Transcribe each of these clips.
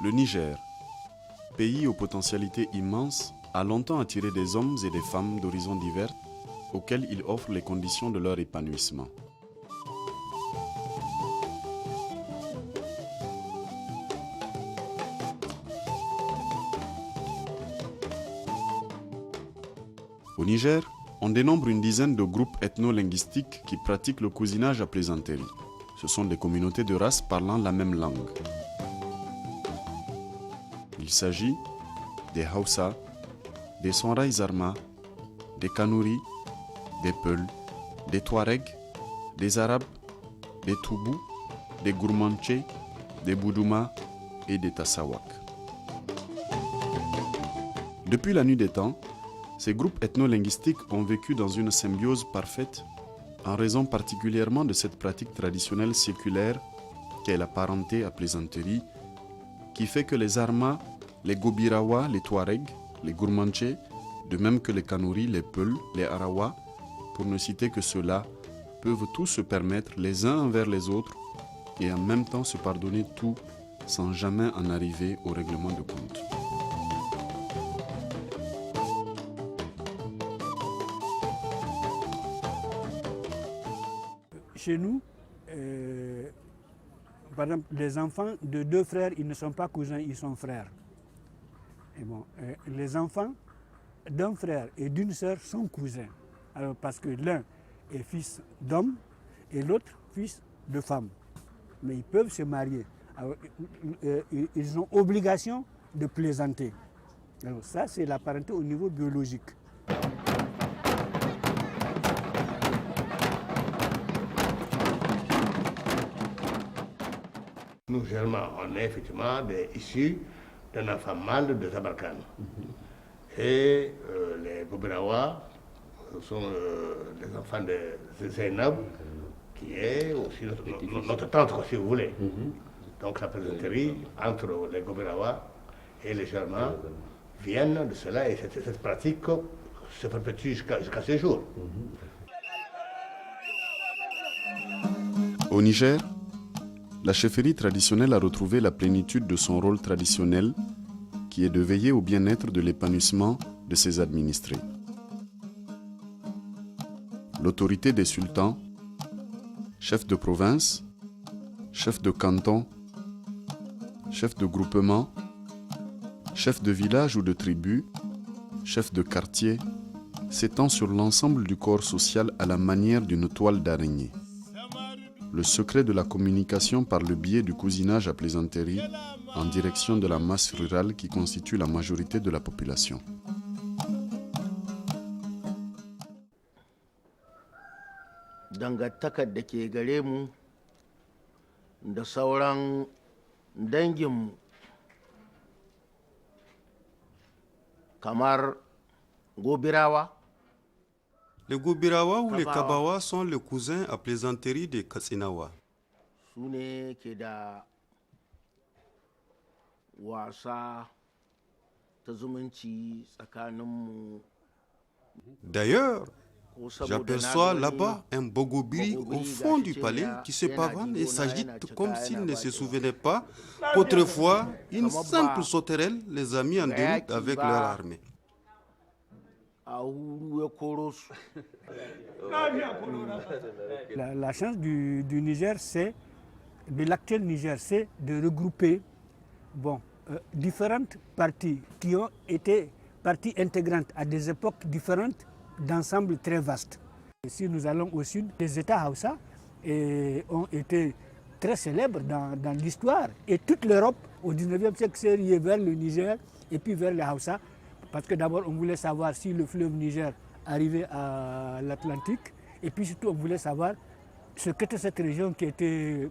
Le Niger, pays aux potentialités immenses, a longtemps attiré des hommes et des femmes d'horizons divers auxquels il offre les conditions de leur épanouissement. Au Niger, on dénombre une dizaine de groupes ethno-linguistiques qui pratiquent le cousinage à plaisanterie. Ce sont des communautés de races parlant la même langue. Il s'agit des Hausa, des Sonrai Zarma, des Kanuri, des Peuls, des Touaregs, des Arabes, des Toubou, des Gourmanché, des Boudouma et des Tassawak. Depuis la nuit des temps, ces groupes ethno-linguistiques ont vécu dans une symbiose parfaite en raison particulièrement de cette pratique traditionnelle séculaire qu'est la parenté à plaisanterie, qui fait que les Arma, les Gobirawa, les Touaregs, les Gourmanché, de même que les Kanuri, les Peuls, les Arawa, pour ne citer que ceux-là, peuvent tous se permettre les uns envers les autres et en même temps se pardonner tout sans jamais en arriver au règlement de compte. Chez nous, par exemple, les enfants de deux frères, ils ne sont pas cousins, ils sont frères. Et bon, les enfants d'un frère et d'une sœur sont cousins. Alors, parce que l'un est fils d'homme et l'autre fils de femme. Mais ils peuvent se marier. Alors, ils ont obligation de plaisanter. Alors ça, c'est la parenté au niveau biologique. Nous, Germains, on est effectivement issus d'un enfant mâle de Zabarkan. Et les Gobirawa sont les enfants de Zainab, qui est aussi notre tante, si vous voulez. Donc la plaisanterie entre les Gobirawa et les Germains viennent de cela et cette pratique se perpétue jusqu'à ce jour. Au Niger, la chefferie traditionnelle a retrouvé la plénitude de son rôle traditionnel qui est de veiller au bien-être de l'épanouissement de ses administrés. L'autorité des sultans, chefs de province, chefs de canton, chefs de groupement, chefs de village ou de tribu, chefs de quartier, s'étend sur l'ensemble du corps social à la manière d'une toile d'araignée. Le secret de la communication par le biais du cousinage à plaisanterie en direction de la masse rurale qui constitue la majorité de la population. Dangantakar da ke gare mu da sauran danginmu kamar Gobirawa. Les Gobirawa ou les Kabawa sont les cousins à plaisanterie des Katsinawa. Su ne ke da wasa ta zumunci tsakaninmu. D'ailleurs, j'aperçois là-bas un Bogobiri au fond du palais qui se pavane et s'agite comme s'il ne se souvenait pas qu'autrefois, une simple sauterelle les a mis en déroute avec leur armée. La chance du Niger, de l'actuel Niger, c'est de regrouper différentes parties qui ont été parties intégrantes à des époques différentes d'ensemble très vastes. Et si nous allons au sud, les États Hausa ont été très célèbres dans l'histoire. Et toute l'Europe, au 19e siècle, s'est riée vers le Niger et puis vers les Hausa. Parce que d'abord, on voulait savoir si le fleuve Niger arrivait à l'Atlantique. Et puis surtout, on voulait savoir ce qu'était cette région qui était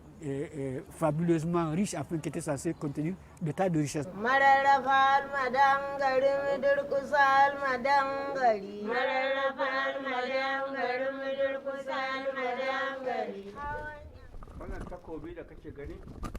fabuleusement riche, enfin qui était censée contenir des tas de richesses.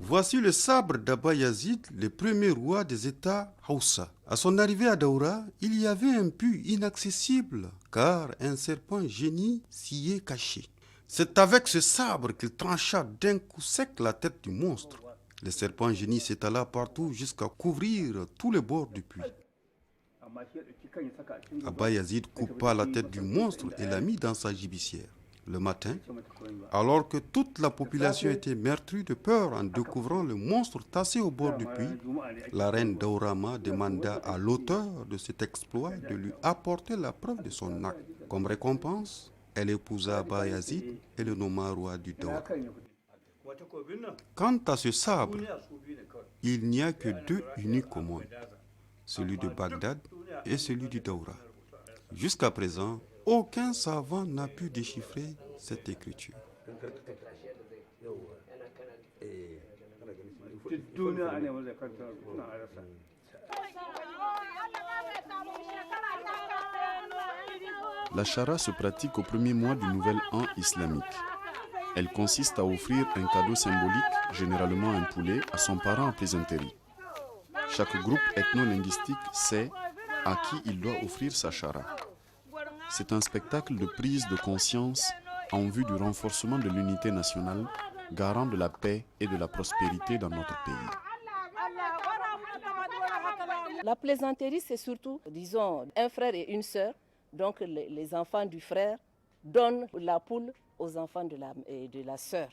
Voici le sabre d'Abba Yazid, le premier roi des États Hausa. À son arrivée à Daoura, il y avait un puits inaccessible, car un serpent génie s'y est caché. C'est avec ce sabre qu'il trancha d'un coup sec la tête du monstre, Le serpent génie s'étala partout jusqu'à couvrir tous les bords du puits. Abba Yazid coupa la tête du monstre et la mit dans sa gibissière. Le matin, alors que toute la population était meurtrie de peur en découvrant le monstre tassé au bord du puits, la reine Daurama demanda à l'auteur de cet exploit de lui apporter la preuve de son acte. Comme récompense, elle épousa Abba Yazid et le nomma roi du Daura. Quant à ce sabre, il n'y a que deux uniques au monde, celui de Bagdad et celui du Daura. Jusqu'à présent, aucun savant n'a pu déchiffrer cette écriture. La chara se pratique au premier mois du nouvel an islamique. Elle consiste à offrir un cadeau symbolique, généralement un poulet, à son parent en plaisanterie. Chaque groupe ethno-linguistique sait à qui il doit offrir sa chara. C'est un spectacle de prise de conscience en vue du renforcement de l'unité nationale, garant de la paix et de la prospérité dans notre pays. La plaisanterie, c'est surtout, disons, un frère et une sœur. Donc les enfants du frère donnent la poule aux enfants de la sœur.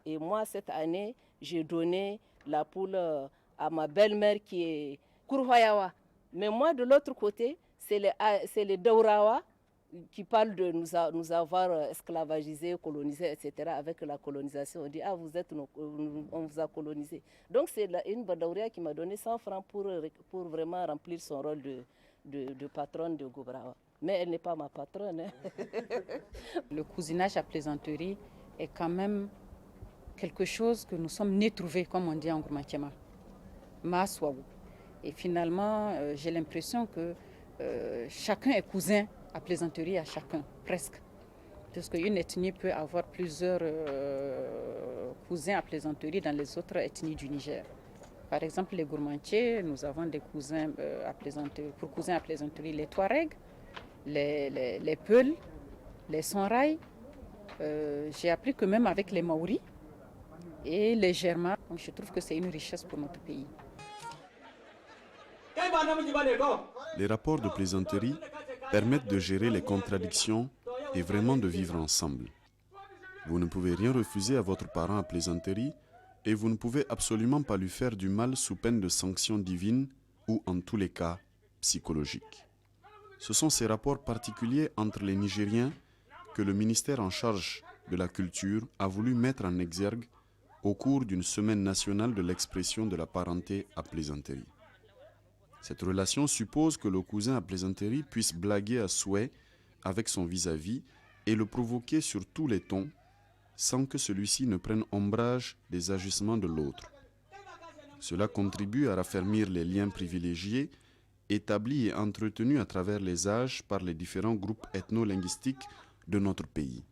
Et moi, cette année, j'ai donné la poule à ma belle-mère qui est Kourhoyawa. Mais moi, de l'autre côté, c'est les Daurawa qui parlent de nous avoir esclavagisés, colonisés, etc. Avec la colonisation, on dit « Ah, on vous a colonisés ». Donc c'est une Badauria qui m'a donné 100 francs pour vraiment remplir son rôle de patronne de Gobrawa. Mais elle n'est pas ma patronne. Hein. Le cousinage à plaisanterie est quand même quelque chose que nous sommes nés trouvés, comme on dit en Gourmatiema. Maswaou. Et finalement, j'ai l'impression que chacun est cousin à plaisanterie à chacun, presque. Parce qu'une ethnie peut avoir plusieurs cousins à plaisanterie dans les autres ethnies du Niger. Par exemple, les Gourmantiers, nous avons des cousins à plaisanterie, pour cousins à plaisanterie, les Touaregs, les Peuls, les Sonraï. J'ai appris que même avec les Maoris et les Germains, je trouve que c'est une richesse pour notre pays. Les rapports de plaisanterie permettent de gérer les contradictions et vraiment de vivre ensemble. Vous ne pouvez rien refuser à votre parent à plaisanterie et vous ne pouvez absolument pas lui faire du mal sous peine de sanctions divines ou en tous les cas psychologiques. Ce sont ces rapports particuliers entre les Nigériens que le ministère en charge de la culture a voulu mettre en exergue au cours d'une semaine nationale de l'expression de la parenté à plaisanterie. Cette relation suppose que le cousin à plaisanterie puisse blaguer à souhait avec son vis-à-vis et le provoquer sur tous les tons sans que celui-ci ne prenne ombrage des agissements de l'autre. Cela contribue à raffermir les liens privilégiés établis et entretenus à travers les âges par les différents groupes ethno-linguistiques de notre pays.